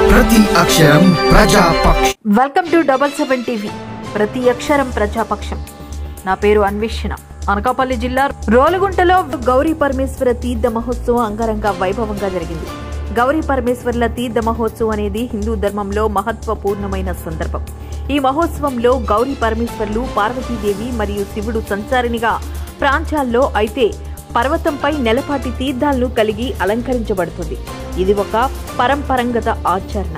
ప్రతి అక్షరం ప్రజాపక్షం. Welcome to 77 TV, ప్రతి అక్షరం ప్రజాపక్షం. నా పేరు అన్వేషణ. అనకాపల్లి జిల్లా రోలుగుంటలో గౌరీ పరమేశ్వర తీర్థ మహోత్సవం అంగరంగ వైభవంగా జరిగింది. గౌరీ పరమేశ్వర్ల తీర్థ మహోత్సవం అనేది హిందూ ధర్మంలో మహత్వపూర్ణమైన సందర్భం. ఈ మహోత్సవంలో గౌరీ పరమేశ్వర్లు, పార్వతీదేవి మరియు శివుడు సంచారినిగా ప్రాంతాల్లో అయితే పర్వతంపై నెలపాటి తీర్థాలను కలిగి అలంకరించబడుతుంది. ఇది ఒక పరంపరంగత ఆచరణ.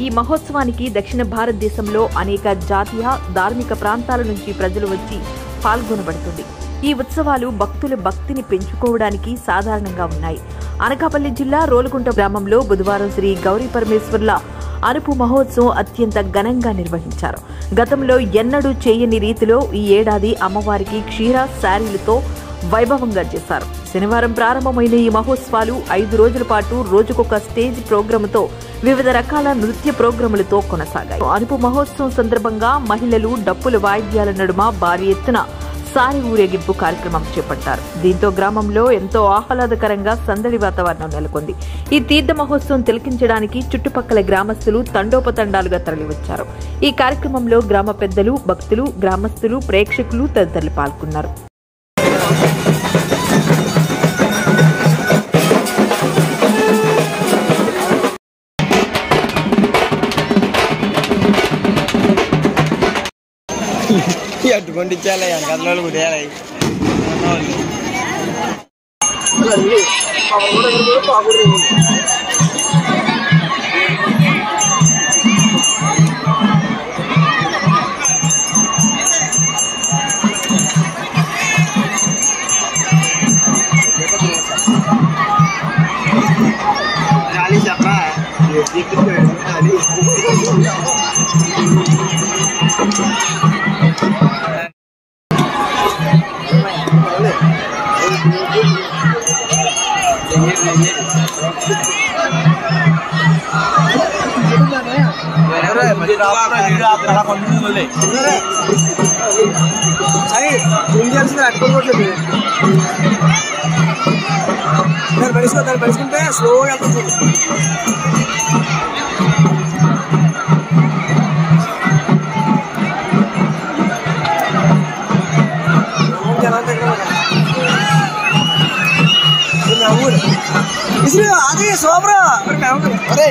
ఈ మహోత్సవానికి దక్షిణ భారతదేశంలో అనేక జాతీయ ధార్మిక ప్రాంతాల నుంచి ప్రజలు వచ్చి పాల్గొనబడుతుంది. ఈ ఉత్సవాలు భక్తుల భక్తిని పెంచుకోవడానికి సాధారణంగా ఉన్నాయి. అనకాపల్లి జిల్లా రోలుగుంట గ్రామంలో బుధవారం శ్రీ గౌరీ పరమేశ్వర్ల అనుపు మహోత్సవం అత్యంత ఘనంగా నిర్వహించారు. గతంలో ఎన్నడూ చేయని రీతిలో ఈ ఏడాది అమ్మవారికి క్షీర శారీలతో వైభవంగా చేశారు. శనివారం ప్రారంభమైన ఈ మహోత్సవాలు 5 రోజుల పాటు రోజుకొక స్టేజ్ ప్రోగ్రాముతో వివిధ రకాల నృత్య ప్రోగ్రాములతో కొనసాగాయి. అనుపు మహోత్సవం సందర్భంగా మహిళలు డప్పుల వాయిద్యాల నడుమ భారీ ఎత్తున సారి ఊరేగింపు కార్యక్రమం చేపట్టారు. దీంతో గ్రామంలో ఎంతో ఆహ్లాదకరంగా సందడి వాతావరణం నెలకొంది. ఈ తీర్థ మహోత్సవం తిలకించడానికి చుట్టుపక్కల గ్రామస్తులు తండోపతండాలుగా తరలివచ్చారు. ఈ కార్యక్రమంలో గ్రామ పెద్దలు, భక్తులు, గ్రామస్తులు, ప్రేక్షకులు తదితరులు పాల్గొన్నారు. అట్టుకుంటే ఇచ్చాలి గదిలో కుదేయాలి. చెప్పా పడుచుకుంటే స్లోగా వెళ్తుంది. అదే సోమరా అరే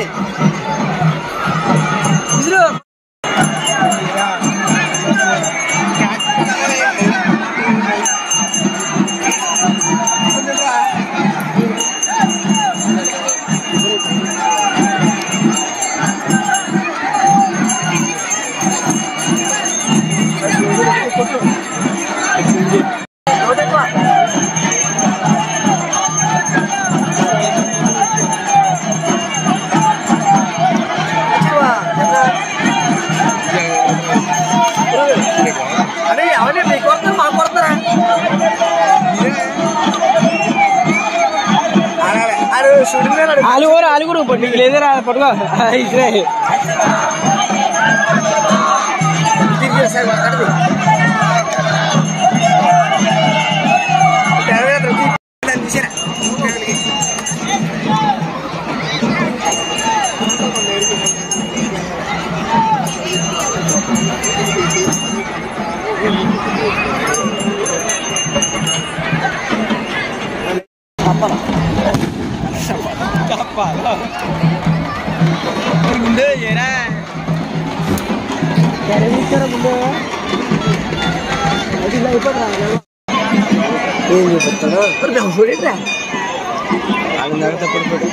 ఆలుగురు పట్టు లేదరా పట్టుకో ఇదే ముందే ఏనా ముందే అది అయిపోతా ఏం చూపిస్తాడు చూడండి ఆయన పడిపోయి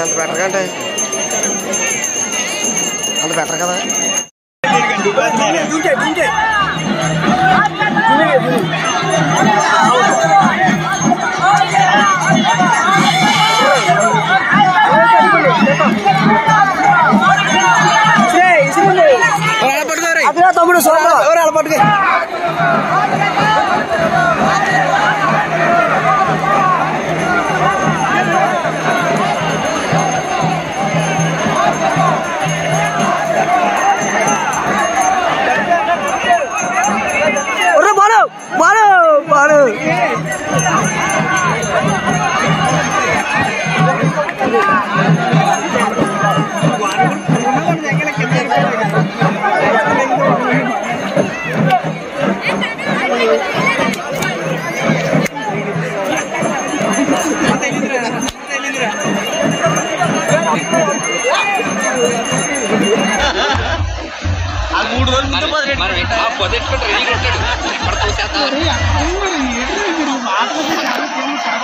ఎంత బెటర్ కంటే అంత బెటర్ కదా.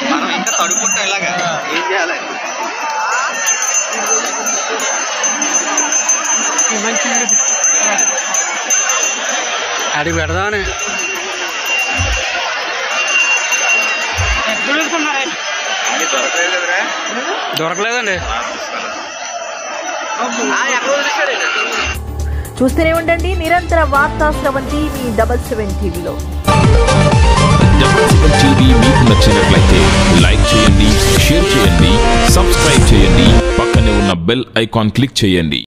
మనం ఇంకా తడుపుకుంటాం ఇలాగా ఏం చేయాలి అడిగి పెడదామని దొరకలేదండి చూస్తూనే ఉండండి నిరంతర వార్తా స్రవంతి మీ 77 టీవీలో. 77 టీవీ మీకు నచ్చినట్లయితే లైక్ చేయండి, షేర్ చేయండి, సబ్స్క్రైబ్ చేయండి, పక్కనే ఉన్న బెల్ ఐకాన్ క్లిక్ చేయండి.